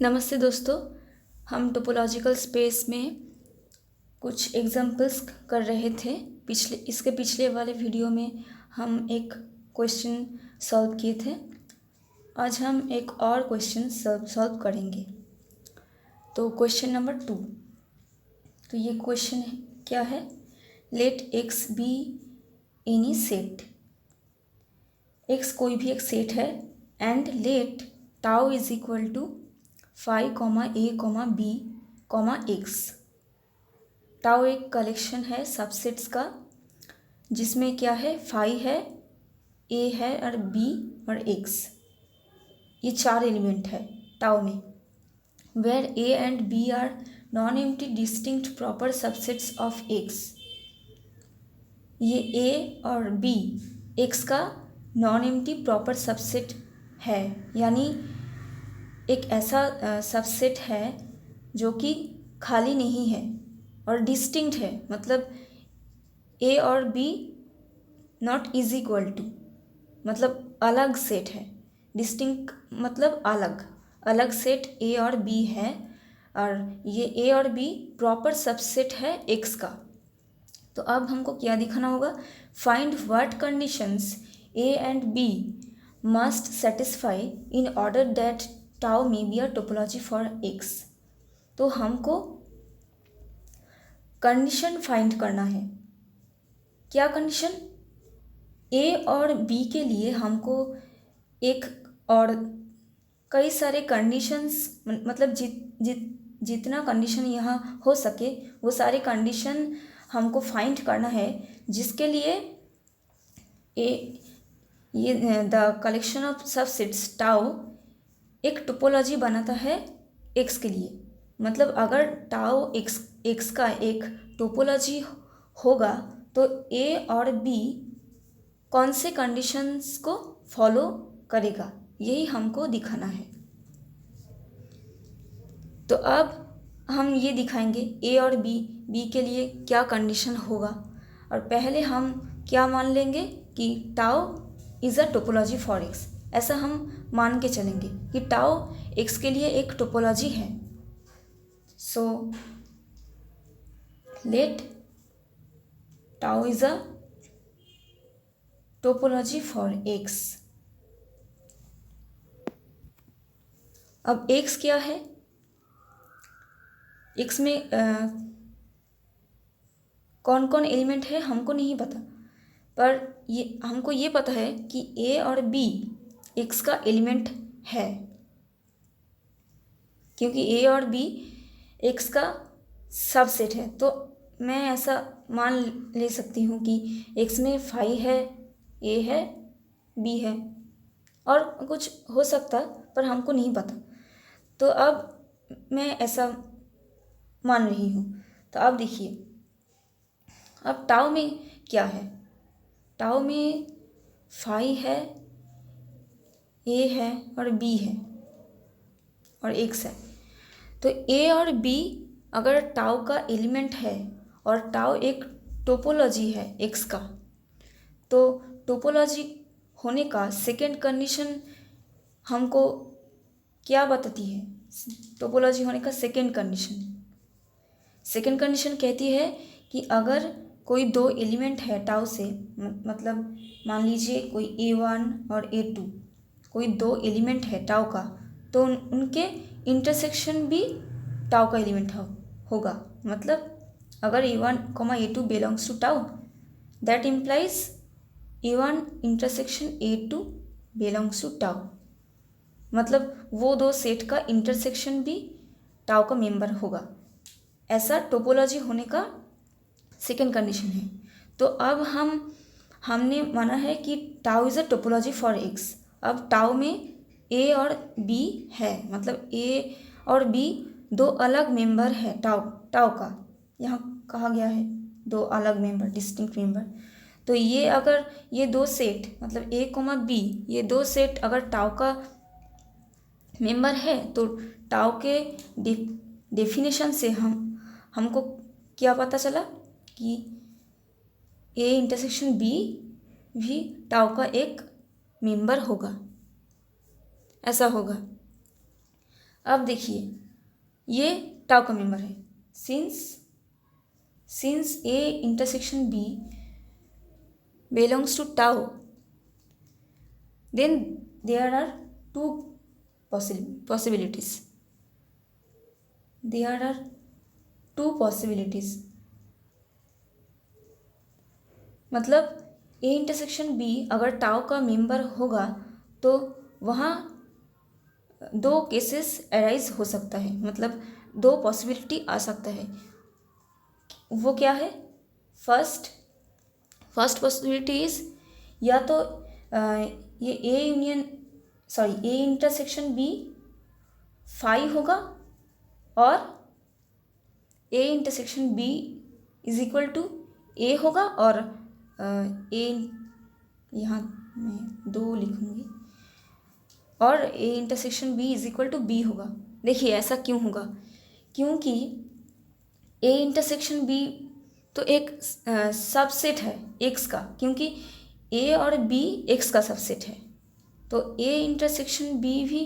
नमस्ते दोस्तों। हम टोपोलॉजिकल स्पेस में कुछ एग्जांपल्स कर रहे थे। इसके पिछले वाले वीडियो में हम एक क्वेश्चन सॉल्व किए थे। आज हम एक और क्वेश्चन सॉल्व करेंगे। तो क्वेश्चन नंबर 2। तो ये क्वेश्चन क्या है? Let X be any set. X कोई भी एक सेट है and let tau is equal to phi A B X. Tau एक कलेक्शन है सबसेट्स का जिसमें क्या है, फाई है, ए है और बी और एक्स। ये 4 एलिमेंट है टाउ में। Where A and B are non empty distinct proper subsets of X. ये ए और बी एक्स का नॉन एम्प्टी प्रॉपर सबसेट है, यानी एक ऐसा सबसेट है जो कि खाली नहीं है और डिस्टिंक्ट है, मतलब ए और B not is equal to, मतलब अलग सेट है। डिस्टिंक्ट मतलब अलग अलग सेट ए और बी है, और ये ए और बी प्रॉपर सबसेट है एक्स का। तो अब हमको क्या दिखाना होगा? Find what conditions A and B must satisfy in order that tau may be a topology for X. तो हमको कंडीशन फाइंड करना है। क्या कंडीशन? ए और बी के लिए हमको एक और कई सारे कंडीशंस, मतलब जितना कंडीशन यहाँ हो सके वो सारे कंडीशन हमको फाइंड करना है, जिसके लिए ये the collection of subsets tau एक टोपोलॉजी बनाता है एक्स के लिए। मतलब अगर टाउ एक्स का एक टोपोलॉजी होगा तो ए और बी कौन से कंडीशंस को फॉलो करेगा, यही हमको दिखाना है। तो अब हम ये दिखाएंगे ए और बी के लिए क्या कंडीशन होगा। और पहले हम क्या मान लेंगे कि tau is a topology for x. ऐसा हम मान के चलेंगे कि टाउ एक्स के लिए एक टोपोलॉजी है। So let tau is a topology for x. अब एक्स क्या है? एक्स में कौन कौन एलिमेंट है हमको नहीं पता, पर ये हमको ये पता है कि ए और बी एक्स का एलिमेंट है, क्योंकि ए और बी एक्स का सबसेट है। तो मैं ऐसा मान ले सकती हूँ कि एक्स में फाई है, ए है, बी है, और कुछ हो सकता पर हमको नहीं पता। तो अब मैं ऐसा मान रही हूँ। तो अब देखिए, अब टाउ में क्या है? टाउ में फाई है, ए है और बी है और एक्स है। तो ए और बी अगर टाउ का एलिमेंट है और टाउ एक टोपोलॉजी है एक्स का, तो टोपोलॉजी होने का सेकेंड कंडीशन हमको क्या बताती है? टोपोलॉजी होने का सेकेंड कंडीशन कहती है कि अगर कोई 2 एलिमेंट है टाउ से, मतलब मान लीजिए कोई A1 और A2, कोई 2 एलिमेंट है टाउ का, तो उनके इंटरसेक्शन भी टाउ का एलिमेंट होगा। मतलब अगर A1, A2 belongs to tau, that implies A1 intersection A2 belongs to tau. मतलब वो 2 सेट का इंटरसेक्शन भी टाउ का मेंबर होगा। ऐसा टोपोलॉजी होने का सेकेंड कंडीशन है। तो अब हमने माना है कि tau is a topology for x. अब टाउ में ए और बी है, मतलब ए और बी 2 अलग मेंबर है टाउ का। यहाँ कहा गया है 2 अलग मेंबर, डिस्टिंक्ट मेंबर। तो ये अगर ये 2 सेट, मतलब ए कोमा बी, ये 2 सेट अगर टाउ का मेंबर है, तो टाउ के डेफिनेशन से हमको क्या पता चला कि ए इंटरसेक्शन बी भी टाउ का एक मेंबर होगा। ऐसा होगा। अब देखिए ये टाउ का मेंबर है। Since A intersection B belongs to tau, then there are two possibilities. There are two possibilities. मतलब ए इंटरसेक्शन बी अगर टाउ का मेंबर होगा तो वहाँ दो केसेस अराइज हो सकता है, मतलब दो पॉसिबिलिटी आ सकता है। वो क्या है? फर्स्ट पॉसिबिलिटी इज या तो ये ए इंटरसेक्शन बी फाई होगा और A intersection B is equal to A होगा और ए यहाँ मैं 2 लिखूँगी और A intersection B is equal to B होगा। देखिए ऐसा क्यों होगा? क्योंकि ए इंटरसेक्शन बी तो एक सबसेट है एक्स का, क्योंकि ए और बी एक्स का सबसेट है, तो ए इंटरसेक्शन बी भी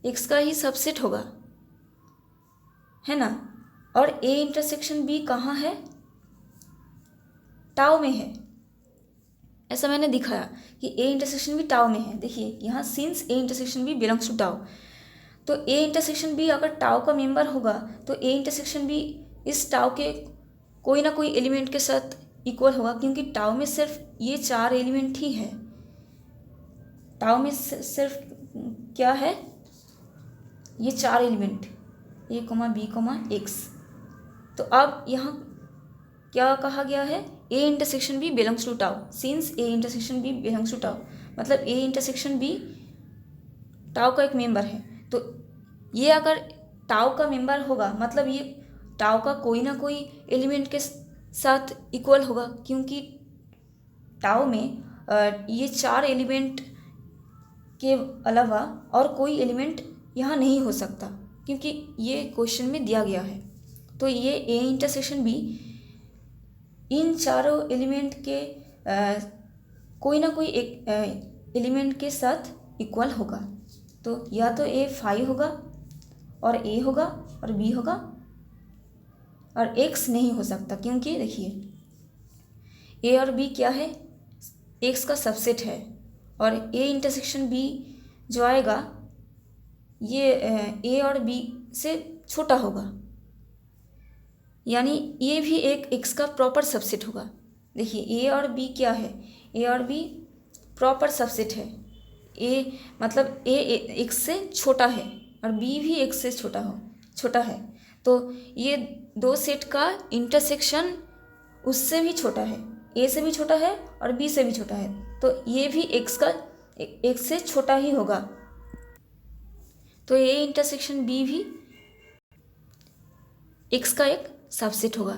एक्स का ही सबसेट होगा, है ना। और ए इंटरसेक्शन बी कहाँ है? टाउ में है। ऐसा मैंने दिखाया कि ए इंटरसेक्शन बी टाउ में है। देखिए यहाँ since A intersection B belongs to tau, तो ए इंटरसेक्शन बी अगर टाउ का मेंबर होगा तो ए इंटरसेक्शन बी इस टाउ के कोई ना कोई एलिमेंट के साथ इक्वल होगा, क्योंकि टाउ में सिर्फ ये 4 एलिमेंट ही है। टाउ में सिर्फ क्या है? ये 4 element A comma B comma X. तो अब यहाँ क्या कहा गया है? A intersection B belongs to tau. Since A intersection B belongs to tau मतलब ए इंटरसेक्शन बी टाउ का एक मेंबर है। तो ये अगर टाउ का मेंबर होगा मतलब ये टाउ का कोई ना कोई एलिमेंट के साथ इक्वल होगा, क्योंकि टाउ में ये 4 एलिमेंट के अलावा और कोई एलिमेंट यहाँ नहीं हो सकता, क्योंकि ये क्वेश्चन में दिया गया है। तो ये ए इंटरसेक्शन बी इन चारों एलिमेंट के कोई ना कोई एक एलिमेंट के साथ इक्वल होगा। तो या तो ए फाई होगा और ए होगा और बी होगा और एक्स नहीं हो सकता, क्योंकि देखिए ए और बी क्या है? एक्स का सबसेट है और ए इंटरसेक्शन बी जो आएगा ये ए और बी से छोटा होगा, यानी ये भी एक एक्स का प्रॉपर सबसेट होगा। देखिए ए और बी क्या है? ए और बी प्रॉपर सबसेट है। ए मतलब ए एक्स से छोटा है और बी भी एक्स से छोटा है, तो ये दो सेट का इंटरसेक्शन उससे भी छोटा है, ए से भी छोटा है और बी से भी छोटा है, तो ये भी एक्स से छोटा ही होगा। तो ए इंटरसेक्शन बी भी एक्स का एक सबसेट होगा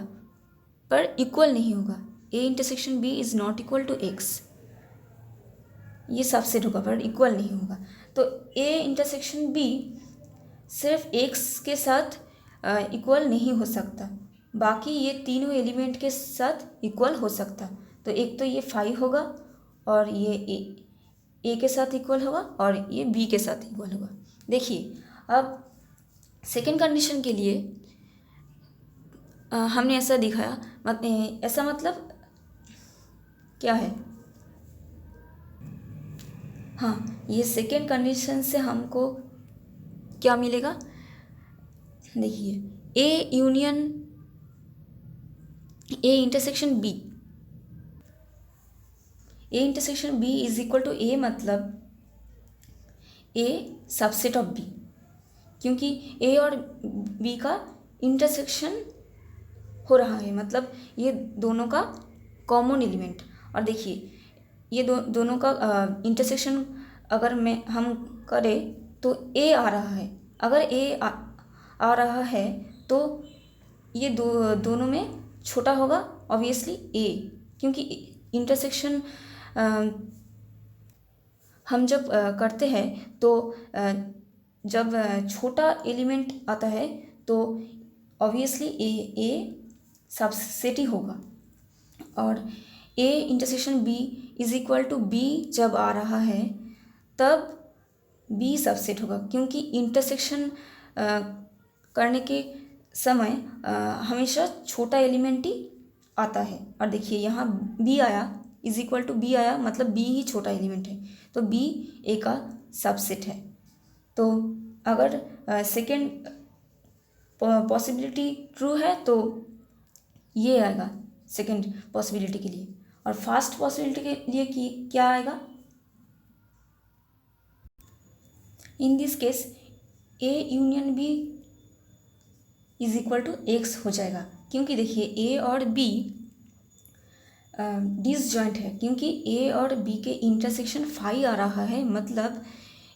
पर इक्वल नहीं होगा। A intersection B is not equal to X, ये सबसेट होगा पर इक्वल नहीं होगा। तो ए इंटरसेक्शन बी सिर्फ एक्स के साथ इक्वल नहीं हो सकता, बाकी ये तीनों एलिमेंट के साथ इक्वल हो सकता। तो एक तो ये फाइव होगा और ये ए के साथ इक्वल होगा और ये बी के साथ इक्वल होगा। देखिए अब सेकेंड कंडीशन के लिए हमने ऐसा दिखाया, ऐसा मतलब क्या है? हाँ, ये सेकेंड कंडीशन से हमको क्या मिलेगा? देखिए A union A intersection B, A intersection B is equal to A मतलब ए सबसेट ऑफ बी, क्योंकि ए और बी का इंटरसेक्शन हो रहा है, मतलब ये दोनों का कॉमन एलिमेंट। और देखिए ये दोनों का इंटरसेक्शन अगर हम करें तो ए आ रहा है, अगर ए आ रहा है तो ये दोनों में छोटा होगा ऑब्वियसली ए, क्योंकि इंटरसेक्शन हम जब करते हैं तो जब छोटा एलिमेंट आता है तो ऑब्वियसली ए सबसेट ही होगा, और A intersection B is equal to B जब आ रहा है तब बी सबसेट होगा, क्योंकि इंटरसेक्शन करने के समय हमेशा छोटा एलिमेंट ही आता है। और देखिए यहाँ बी आया इज इक्वल टू बी आया, मतलब बी ही छोटा एलिमेंट है, तो बी ए का सबसेट है। तो अगर सेकेंड पॉसिबिलिटी ट्रू है तो ये आएगा सेकेंड पॉसिबिलिटी के लिए, और फर्स्ट पॉसिबिलिटी के लिए क्या आएगा? In this case A union B is equal to X हो जाएगा, क्योंकि देखिए ए और बी डिसजॉइंट है, क्योंकि ए और बी के इंटरसेक्शन फाई आ रहा है, मतलब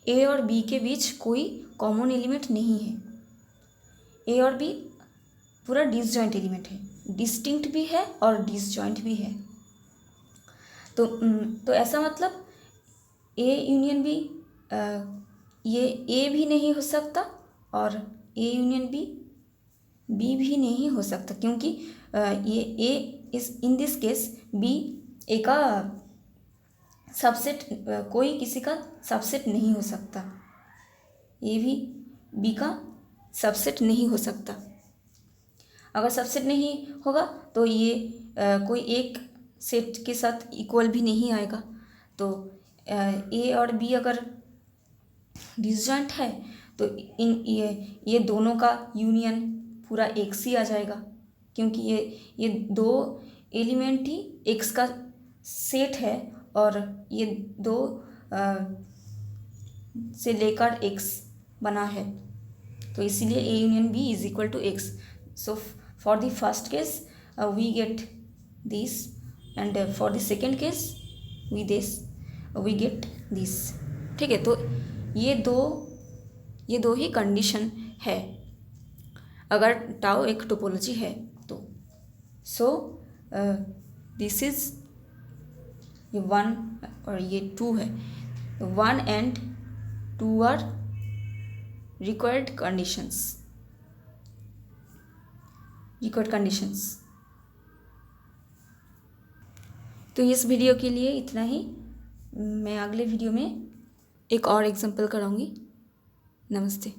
ए और बी के बीच कोई कॉमन एलिमेंट नहीं है। ए और बी पूरा डिसजॉइंट एलिमेंट है, डिस्टिंक्ट भी है और डिसजॉइंट भी है। तो ऐसा मतलब ए यूनियन बी, ये ए भी नहीं हो सकता और ए यूनियन बी भी नहीं हो सकता, क्योंकि ये ए इस इन दिस केस बी ए का सबसेट, कोई किसी का सबसेट नहीं हो सकता, ए भी बी का सबसेट नहीं हो सकता। अगर सबसेट नहीं होगा तो ये कोई एक सेट के साथ इक्वल भी नहीं आएगा। तो ए और बी अगर डिसजॉइंट है तो ये दोनों का यूनियन पूरा एक्स ही आ जाएगा, क्योंकि ये दो एलिमेंट ही एक्स का सेट है और ये दो से लेकर एक्स बना है, तो इसीलिए A union B is equal to X. So for the first case we get this, and for the second case we get this. ठीक है, तो ये दो ही कंडीशन है अगर टाउ एक टोपोलॉजी है तो। सो दिस इज ये 1 और ये 2 है, 1 and 2 आर रिक्वायर्ड कंडीशंस। तो इस वीडियो के लिए इतना ही। मैं अगले वीडियो में एक और एग्जांपल कराऊंगी। नमस्ते।